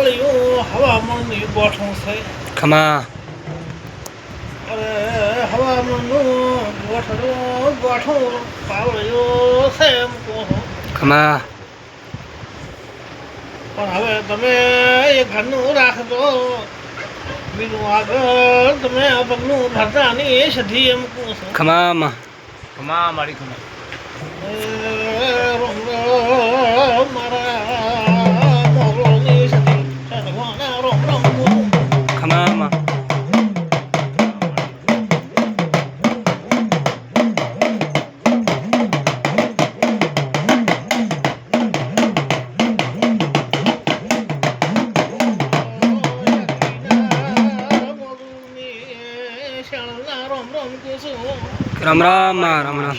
પાવળિયું હવામાનની ગોઠવું છે. ખમા અરે હવામાનનું ગોઠવું પાવળિયું છે એમ કહો. ખમા પણ હવે તમે એ ઘરનું રાખજો, બીજું આગળ તમે પગનું ભરતાની સધી એમ કહું છું. ખમા ખમા મારી ખમા. રોમ રોમ મારા મોગલોની સધી રોમ રોમ ખમા રામ રામ રામ રામ.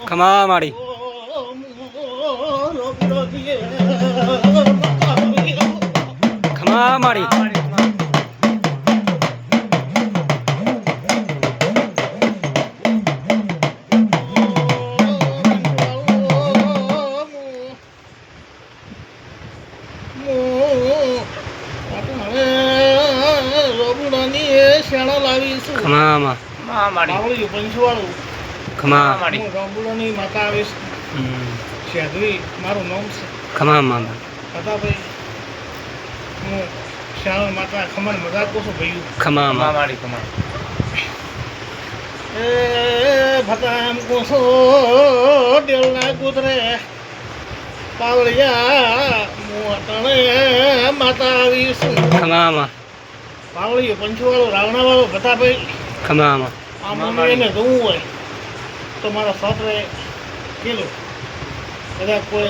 ખમા મારી ખમા મારી શેણા લાવીશું. ખમા મારી પંચવાળું ખમા હું રામબુલાની માતા આવીશ. શેધવી મારું નામ છે. ખમા મામા ભતાભાઈ હું શ્યામ માતા ખમણ મજાક કહું છું ભાઈ. ખમા ખમા મારી ખમા. એ ભતા એમ કહું છું ડેલના કૂતરે પાવળિયા હું અટણે માતા આવીશું. ખમા પાવળિયું પંચવાળો રાવણાવાળો ભતાભાઈ ખમા આ મને એને જોવું હોય તો મારા સાસરે કીધું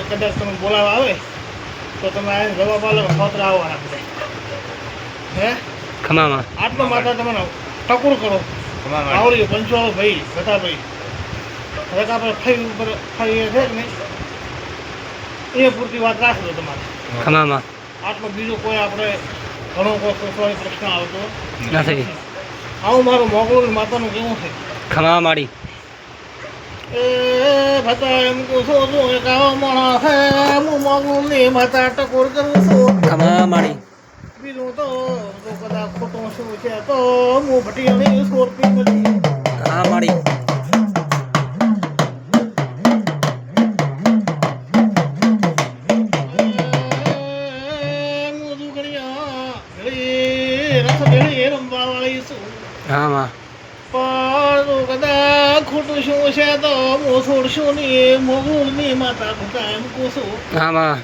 કદાચ તમે બોલાવા આવે તો તમે આવીને જવાબ આલો સાસરે આવવાના બધા. હે ખમા આટલો માતા તમને ટકોર કરો. ખમા મારી. આવડ્યું પંચવાળો ભાઈ ભતાભાઈ હવે તો આપણે ફઈ ઉપર ફઈ છે કે નહીં એ પૂરતી વાત રાખજો તમારે. ખમા આટલો બીજો કોઈ આપણે ઘણો કોઈ પ્રશ્ન આવતો નથી. આવું મારું મોગલું માતાનું કેવું છે. ખમા મારી એ ભતા એમ કહું છું જો એક આવો માણસ છે હું મોગલુંની માતા ટકોર કરું છું. ખમા મારી બીજું તો કદાચ ખોટું શું છે તો હું ભટિયાની સોરતી નથી. ખમા મારી હા પણ કદાચ ખોટું શું છે તો હું છોડશું નહીં મોગુલની માતા ભતા એમ કહું છું. હા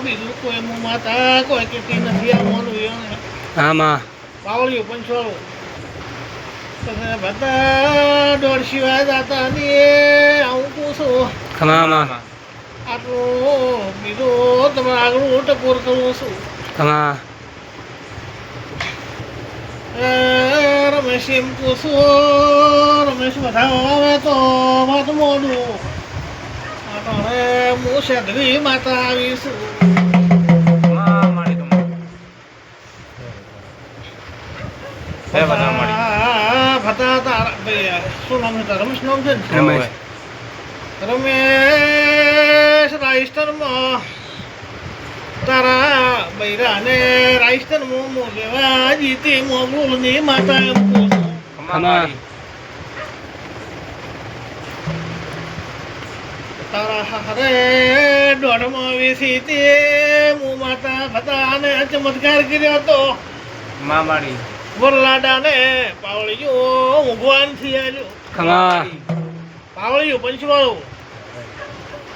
બીજું કોઈ હું માતા કોઈ કેટલી નથી આવવાનું હા પાવળિયું પંચવાળું બધા દોઢ સિવાય જતા ને આવું કહું છું. ખમા આટલું બીજું તમારે આગળ ટકોર કરવું છું. ખમા રમેશ એમ કહું છું રમેશ બધા આવે તો વાત મોડું હવે હું શેધવી માતા આવીશું. ખમા મારી ખમા. હે બધા મારી. ભતા તારા ભાઈ શું નામ છે રમેશ નામ છે ને? રમેશ રમેશ રાજસ્થાનમાં તારા બૈરાને રાજસ્થાનમાં મોગેવા જીતી મોગુલની માતા એમ કહું છું. ખમા મારી. તારા હારે દોઢમાં વેસી તે હું માતા ભતાને ચમત્કાર કર્યો હતો. ખમા મારી. વરલાડાને પાવળિયું ઊંઘવાન થી આવ્યો. ખમા પાવળિયું પંચવાળું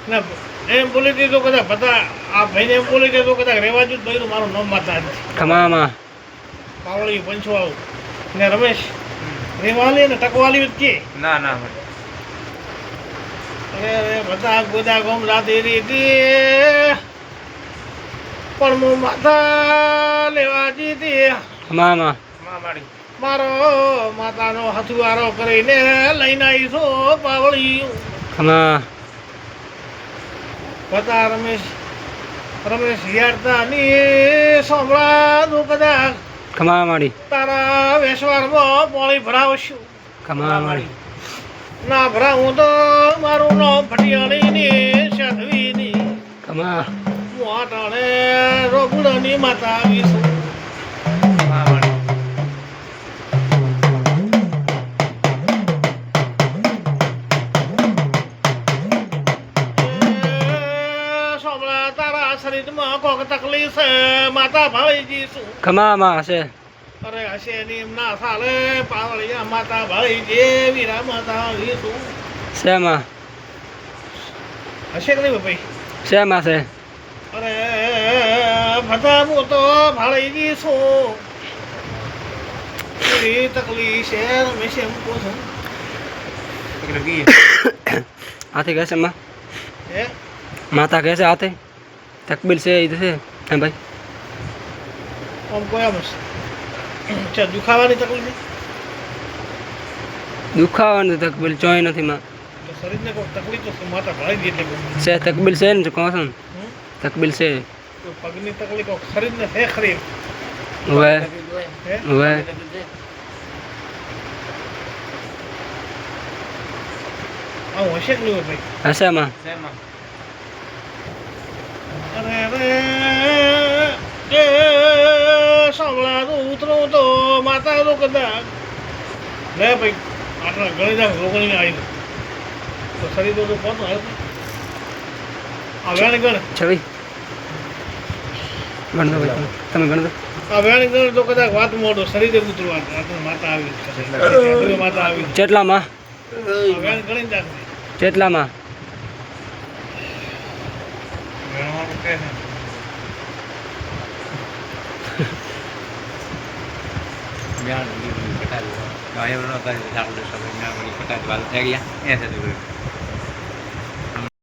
ના એમ બોલી દીધું કદાચ બધા આ ભાઈને એમ બોલી દીધું કદાચ રેવા જ ભાઈનું મારું નામ માતા નથી ખમામાં પાવળી પંચવાળું ને રમેશ રેવાલી ને ટકવાલી જ કે ના ના મળે અરે બધા ગોદા ગોમ રાતી રીતી પણ હું માતા લેવા જીતી ખમામાં મામાડી મારો માતાનો હથવારો કરીને લઈને આવીશું પાવળી ખમા બધા રમેશ યારતા ની સંભળાતું કદાચ ખમા માડી તારા વેસવારમાં પાણી ભરાવશું ખમા માડી ના ભરાવું તો મારું નામ ફટિયાળીની સાધવીની ખમા મોટાણે રોગુડાની માતા આવીશું મામાડી સોમલા તારા શરીરમાં કોક તકલીફ છે માતા ભાળીજી શું ખમામાં હશે અરે હશે ની એમ ના ચાલે પાવળિયા માતા ભાળી જેવી રા માતા આવીશું શેમાં હશે કે નહીં ભાઈ શેમાં છે અરે બધા હું તો ભાળીજી છું એવી તકલીફ છે રમેશ એમ કહું છું એટલે ગઈ હાથી કહેશે માં હે માતા કહેશે હાથે તકબીલ છે એ છે હે ભાઈ આમ કોઈ આમ છે દુખાવાની તકલીફ દુખાવાનું તકબીલ ચોય નથી માં તો શરીરને કોઈ તકલીફ તો માતા ભાળી દે એટલે કહું. છે તકબીલ છે ને કહો છો ને હમ? તકબીલ છે કોઈ પગની તકલીફ કોઈ શરીરને છે ખરી હવે હે હવે આવું હશે કે નહીં હોય ભાઈ હશે માં શેમાં અરે એ સાંભળાતું ઉતરું તો માતા તો કદાચ લે ભાઈ આટલા ગણી જાય રોગણીને આવી તો શરીર તો પહોંચો આ વેણ ગણ છવી ગણ દો ભાઈ તમે ગણ દો આ વેણ ગણ તો કદાચ વાત મોડો શરીરે ઉતરવા આટલા માતા આવી માતા આવી ચેટલામાં આ વેણ ગણી જાય ચેટલામાં ગણવાનું કે છે જ્ઞાન લીધું પટાવી ગાયો ન કરી ચાલુ સમય ના મળી પટાવી વાલ થઈ ગયા એ થતું